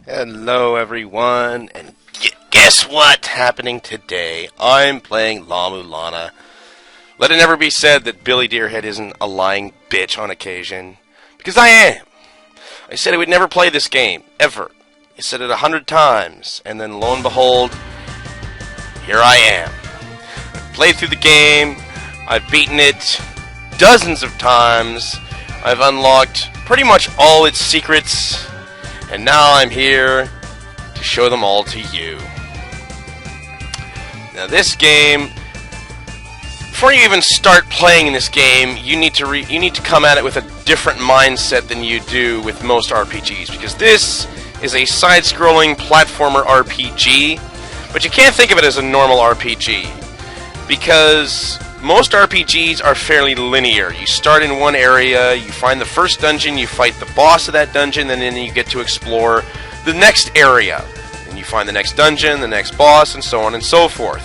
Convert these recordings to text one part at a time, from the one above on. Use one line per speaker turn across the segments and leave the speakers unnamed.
Hello everyone, and guess what happening today? I'm playing LaMulana. Let it never be said that Billy Deerhead isn't a lying bitch on occasion, because I am. I said I would never play this game, ever. I said it 100 times, and then lo and behold, here I am. I've played through the game, I've beaten it dozens of times, I've unlocked pretty much all its secrets, and now I'm here to show them all to you. Now this game, before you even start playing this game, you need to come at it with a different mindset than you do with most RPGs, because this is a side-scrolling platformer RPG, but you can't think of it as a normal RPG, because most RPGs are fairly linear. You start in one area, you find the first dungeon, you fight the boss of that dungeon, and then you get to explore the next area. And you find the next dungeon, the next boss, and so on and so forth.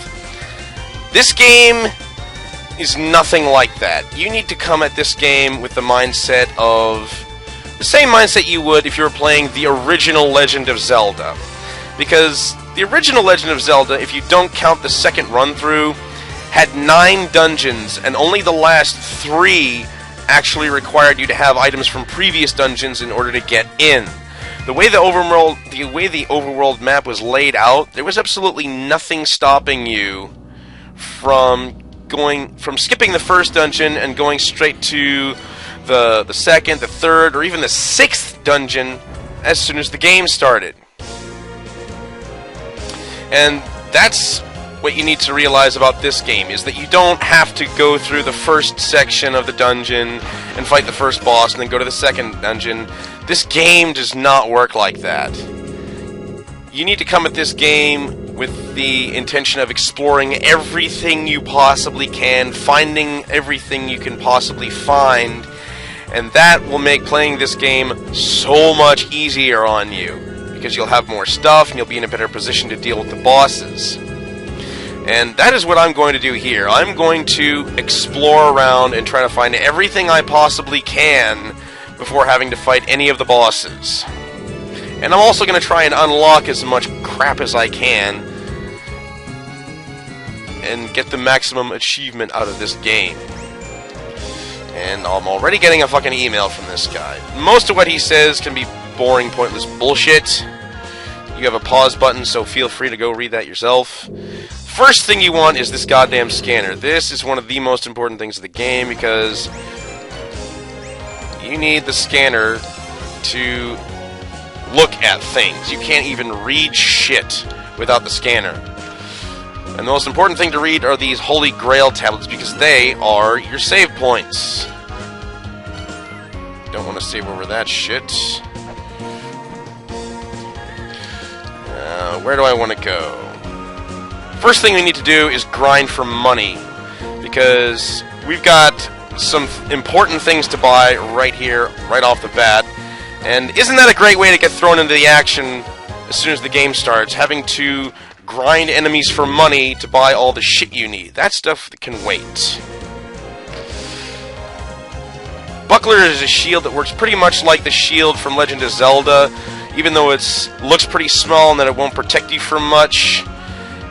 This game is nothing like that. You need to come at this game with the mindset of the same mindset you would if you were playing the original Legend of Zelda. Because the original Legend of Zelda, if you don't count the second run-through, had 9 dungeons, and only the last 3 actually required you to have items from previous dungeons in order to get in. The way the overworld map was laid out, there was absolutely nothing stopping you from skipping the first dungeon and going straight to the second, the third, or even the 6th dungeon as soon as the game started. And that's what you need to realize about this game, is that you don't have to go through the first section of the dungeon and fight the first boss and then go to the second dungeon. This game does not work like that. You need to come at this game with the intention of exploring everything you possibly can, finding everything you can possibly find, and that will make playing this game so much easier on you, because you'll have more stuff and you'll be in a better position to deal with the bosses. And that is what I'm going to do here. I'm going to explore around and try to find everything I possibly can before having to fight any of the bosses. And I'm also going to try and unlock as much crap as I can and get the maximum achievement out of this game. And I'm already getting a fucking email from this guy. Most of what he says can be boring, pointless bullshit. You have a pause button, so feel free to go read that yourself. First thing you want is this goddamn scanner. This is one of the most important things of the game, because you need the scanner to look at things. You can't even read shit without the scanner. And the most important thing to read are these Holy Grail tablets, because they are your save points. Don't want to save over that shit. Where do I want to go? First thing we need to do is grind for money, because we've got some important things to buy right here, right off the bat. And isn't that a great way to get thrown into the action as soon as the game starts, having to grind enemies for money to buy all the shit you need? That stuff can wait. Buckler is a shield that works pretty much like the shield from Legend of Zelda, even though it looks pretty small and that it won't protect you from much.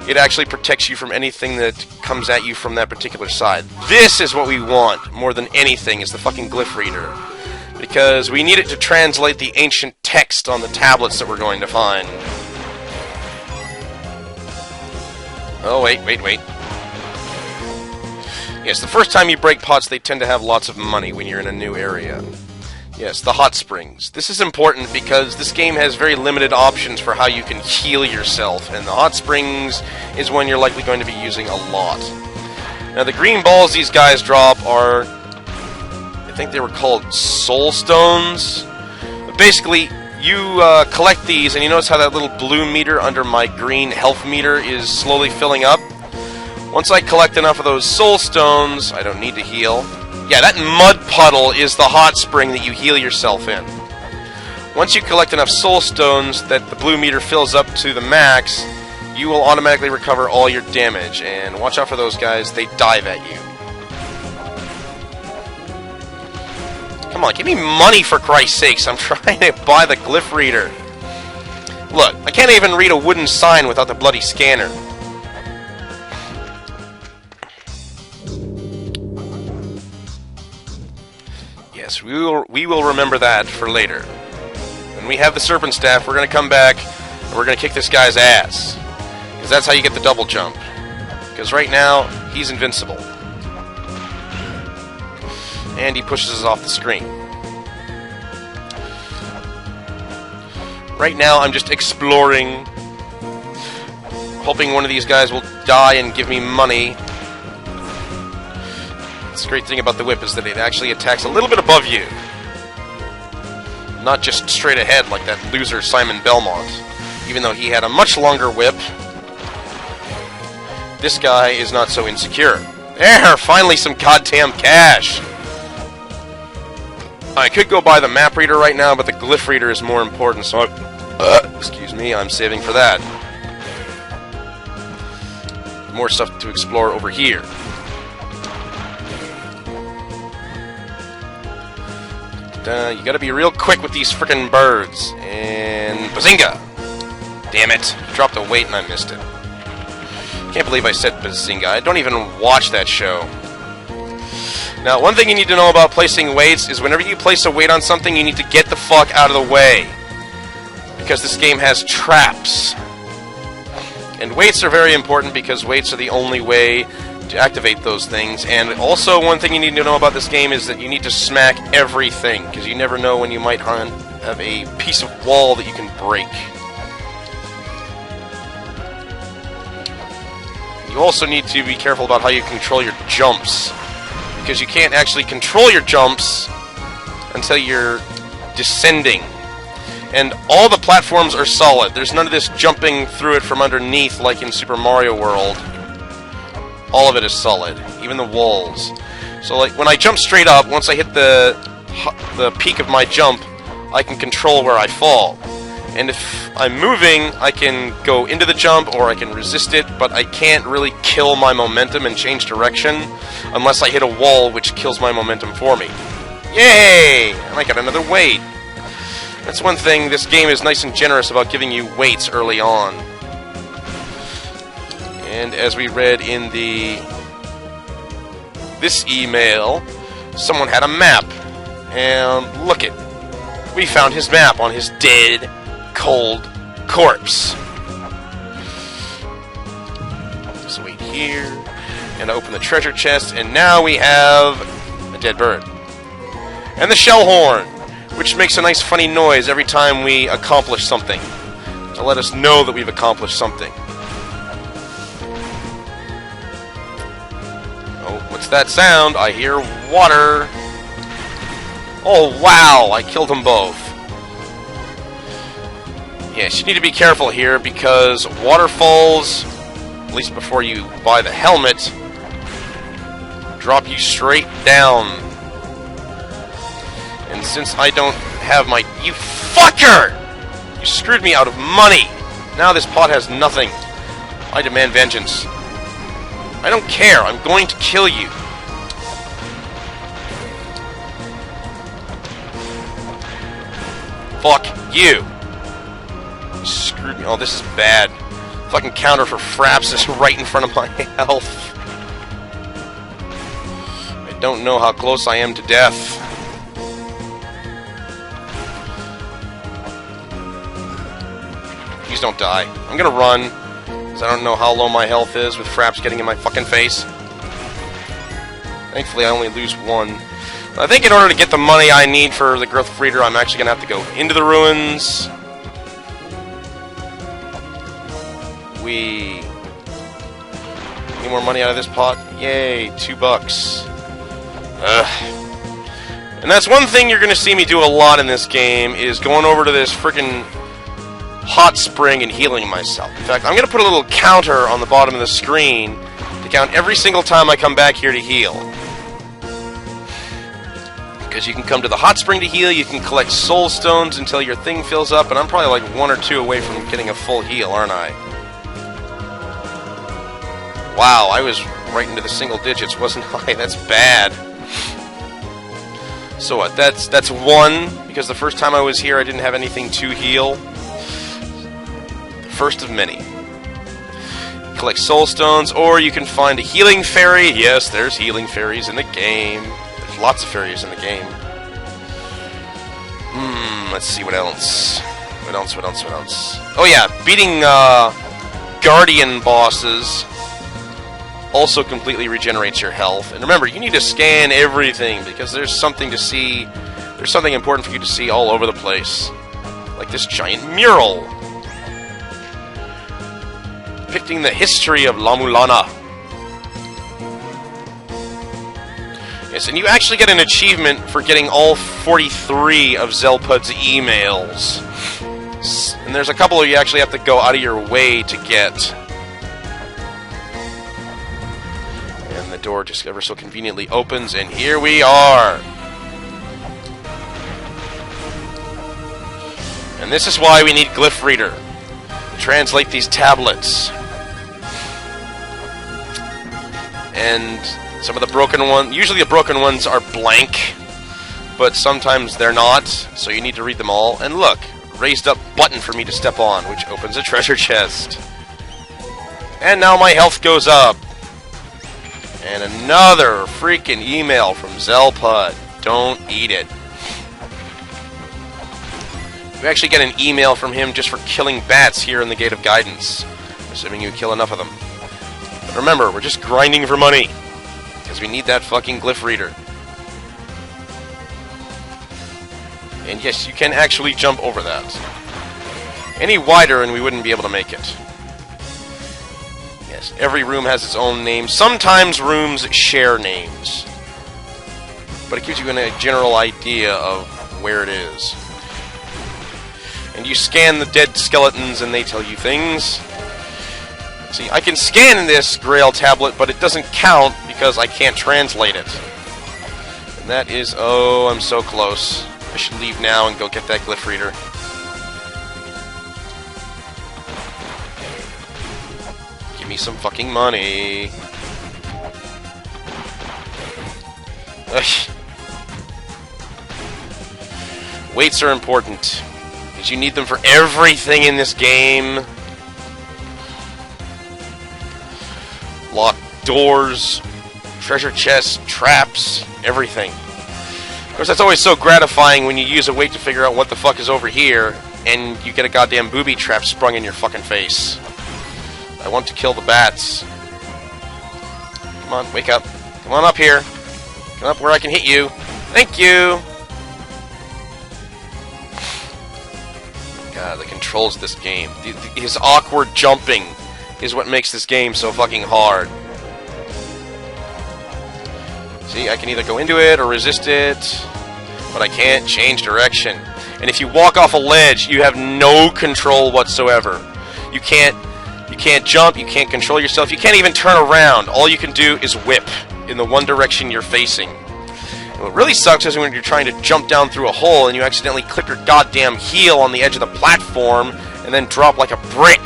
It actually protects you from anything that comes at you from that particular side. This is what we want more than anything, is the fucking glyph reader, because we need it to translate the ancient text on the tablets that we're going to find. Oh, wait. Yes, the first time you break pots, they tend to have lots of money when you're in a new area. Yes, the hot springs. This is important because this game has very limited options for how you can heal yourself, and the hot springs is one you're likely going to be using a lot. Now, the green balls these guys drop are, I think they were called soul stones. But basically, you collect these, and you notice how that little blue meter under my green health meter is slowly filling up? Once I collect enough of those soul stones, I don't need to heal. Yeah, that mud puddle is the hot spring that you heal yourself in. Once you collect enough soul stones that the blue meter fills up to the max, you will automatically recover all your damage. And watch out for those guys, they dive at you. Come on, give me money for Christ's sakes. I'm trying to buy the glyph reader. Look, I can't even read a wooden sign without the bloody scanner. Yes, we will remember that for later. When we have the serpent staff, we're going to come back and we're going to kick this guy's ass. Because that's how you get the double jump. Because right now, he's invincible. And he pushes us off the screen. Right now, I'm just exploring, hoping one of these guys will die and give me money. The great thing about the whip is that it actually attacks a little bit above you. Not just straight ahead like that loser Simon Belmont. Even though he had a much longer whip, this guy is not so insecure. There! Finally some goddamn cash! I could go buy the map reader right now, but the glyph reader is more important, so excuse me, I'm saving for that. More stuff to explore over here. You gotta be real quick with these frickin' birds. And bazinga! Damn it. Dropped a weight and I missed it. Can't believe I said bazinga. I don't even watch that show. Now, one thing you need to know about placing weights is whenever you place a weight on something, you need to get the fuck out of the way. Because this game has traps. And weights are very important because weights are the only way to activate those things. And also, one thing you need to know about this game is that you need to smack everything, because you never know when you might have a piece of wall that you can break. You also need to be careful about how you control your jumps, because you can't actually control your jumps until you're descending. And all the platforms are solid. There's none of this jumping through it from underneath like in Super Mario World. All of it is solid, even the walls. So like when I jump straight up, once I hit the peak of my jump, I can control where I fall. And if I'm moving, I can go into the jump or I can resist it, but I can't really kill my momentum and change direction unless I hit a wall, which kills my momentum for me. Yay! And I got another weight. That's one thing, this game is nice and generous about giving you weights early on. And as we read in this email, someone had a map. And look it. We found his map on his dead, cold corpse. Just wait here. And open the treasure chest. And now we have a dead bird. And the shell horn, which makes a nice funny noise every time we accomplish something, to let us know that we've accomplished something. Oh, what's that sound? I hear water. Oh, wow, I killed them both. Yes, you need to be careful here because waterfalls, at least before you buy the helmet, drop you straight down. And since I don't have my... You fucker! You screwed me out of money! Now this pot has nothing. I demand vengeance. I don't care. I'm going to kill you. Fuck you. You screwed me. Oh, this is bad. Fucking counter for fraps is right in front of my health. I don't know how close I am to death. Please don't die. I'm gonna run, because I don't know how low my health is with fraps getting in my fucking face. Thankfully, I only lose one. I think in order to get the money I need for the growth reader, I'm actually gonna have to go into the ruins. Any more money out of this pot? Yay, $2. Ugh. And that's one thing you're gonna see me do a lot in this game, is going over to this freaking hot spring and healing myself. In fact, I'm going to put a little counter on the bottom of the screen to count every single time I come back here to heal. Because you can come to the hot spring to heal, you can collect soul stones until your thing fills up, and I'm probably like 1 or 2 away from getting a full heal, aren't I? Wow, I was right into the single digits, wasn't I? That's bad. So what, that's 1, because the first time I was here I didn't have anything to heal. first of many. Collect soul stones, or you can find a healing fairy. Yes, there's healing fairies in the game. There's lots of fairies in the game. Let's see what else. What else? Oh yeah, beating Guardian bosses also completely regenerates your health. And remember, you need to scan everything because there's something to see. There's something important for you to see all over the place. Like this giant mural depicting the history of LaMulana. Yes, and you actually get an achievement for getting all 43 of Zelpud's emails. And there's a couple you actually have to go out of your way to get. And the door just ever so conveniently opens, and here we are. And this is why we need Glyph Reader to translate these tablets. And some of the broken ones, usually the broken ones are blank, but sometimes they're not, so you need to read them all. And look, raised up button for me to step on, which opens a treasure chest. And now my health goes up. And another freaking email from Zelpud. Don't eat it. You actually get an email from him just for killing bats here in the Gate of Guidance, assuming you kill enough of them. But remember, we're just grinding for money, because we need that fucking Glyph Reader. And yes, you can actually jump over that. Any wider and we wouldn't be able to make it. Yes, every room has its own name. Sometimes rooms share names, but it gives you a general idea of where it is. And you scan the dead skeletons and they tell you things. See, I can scan this Grail tablet, but it doesn't count because I can't translate it. And that is... oh, I'm so close. I should leave now and go get that Glyph Reader. Give me some fucking money. Ugh. Weights are important, because you need them for everything in this game. Locked doors, treasure chests, traps, everything. Of course, that's always so gratifying when you use a weight to figure out what the fuck is over here, and you get a goddamn booby trap sprung in your fucking face. I want to kill the bats. Come on, wake up. Come on up here. Come up where I can hit you. Thank you! God, the controls of this game. His awkward jumping is what makes this game so fucking hard. See, I can either go into it or resist it, but I can't change direction. And if you walk off a ledge, you have no control whatsoever. You can't jump, you can't control yourself, you can't even turn around. All you can do is whip in the one direction you're facing. And what really sucks is when you're trying to jump down through a hole and you accidentally click your goddamn heel on the edge of the platform and then drop like a brick.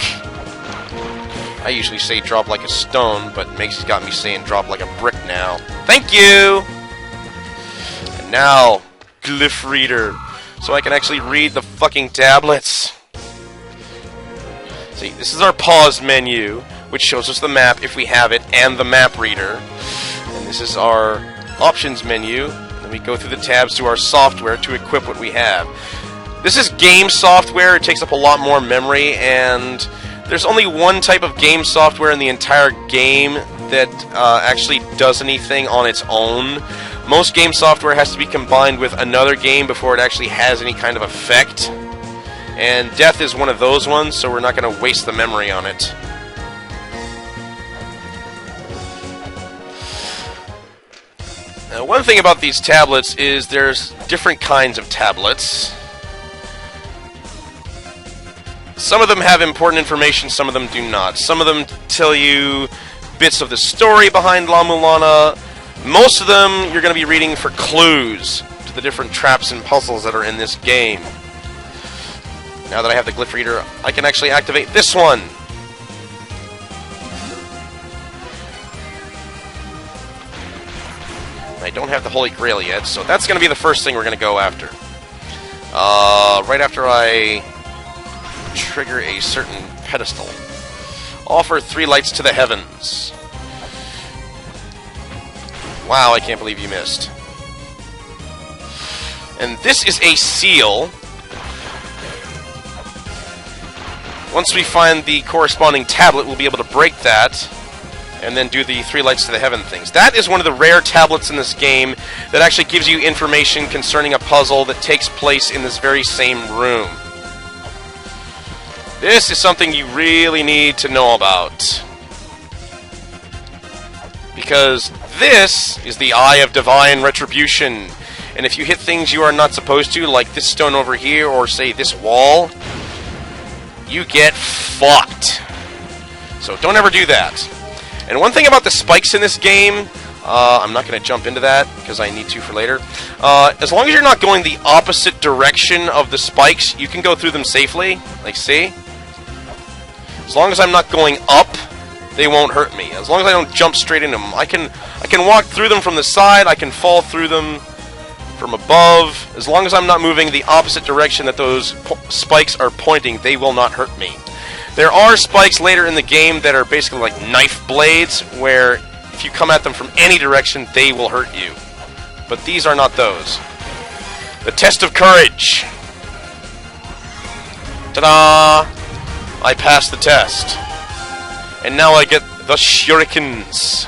I usually say drop like a stone, but Macy's got me saying drop like a brick now. Thank you! And now, Glyph Reader, so I can actually read the fucking tablets. See, this is our pause menu, which shows us the map if we have it, and the map reader. And this is our options menu. And then we go through the tabs to our software to equip what we have. This is game software. It takes up a lot more memory, and there's only one type of game software in the entire game that actually does anything on its own. Most game software has to be combined with another game before it actually has any kind of effect. And Death is one of those ones, so we're not going to waste the memory on it. Now, one thing about these tablets is there's different kinds of tablets. Some of them have important information, some of them do not. Some of them tell you bits of the story behind LaMulana. Most of them you're going to be reading for clues to the different traps and puzzles that are in this game. Now that I have the Glyph Reader, I can actually activate this one. I don't have the Holy Grail yet, so that's going to be the first thing we're going to go after. Right after I trigger a certain pedestal. Offer 3 lights to the heavens. Wow, I can't believe you missed. And this is a seal. Once we find the corresponding tablet, we'll be able to break that and then do the 3 lights to the heaven things. That is one of the rare tablets in this game that actually gives you information concerning a puzzle that takes place in this very same room. This is something you really need to know about. Because this is the Eye of Divine Retribution. And if you hit things you are not supposed to, like this stone over here, or say this wall, you get fucked. So don't ever do that. And one thing about the spikes in this game, I'm not going to jump into that because I need to for later. As long as you're not going the opposite direction of the spikes, you can go through them safely. Like, see? As long as I'm not going up, they won't hurt me. As long as I don't jump straight into them. I can walk through them from the side, I can fall through them from above. As long as I'm not moving the opposite direction that those spikes are pointing, they will not hurt me. There are spikes later in the game that are basically like knife blades, where if you come at them from any direction, they will hurt you. But these are not those. The test of courage. Ta-da! I passed the test. And now I get the shurikens.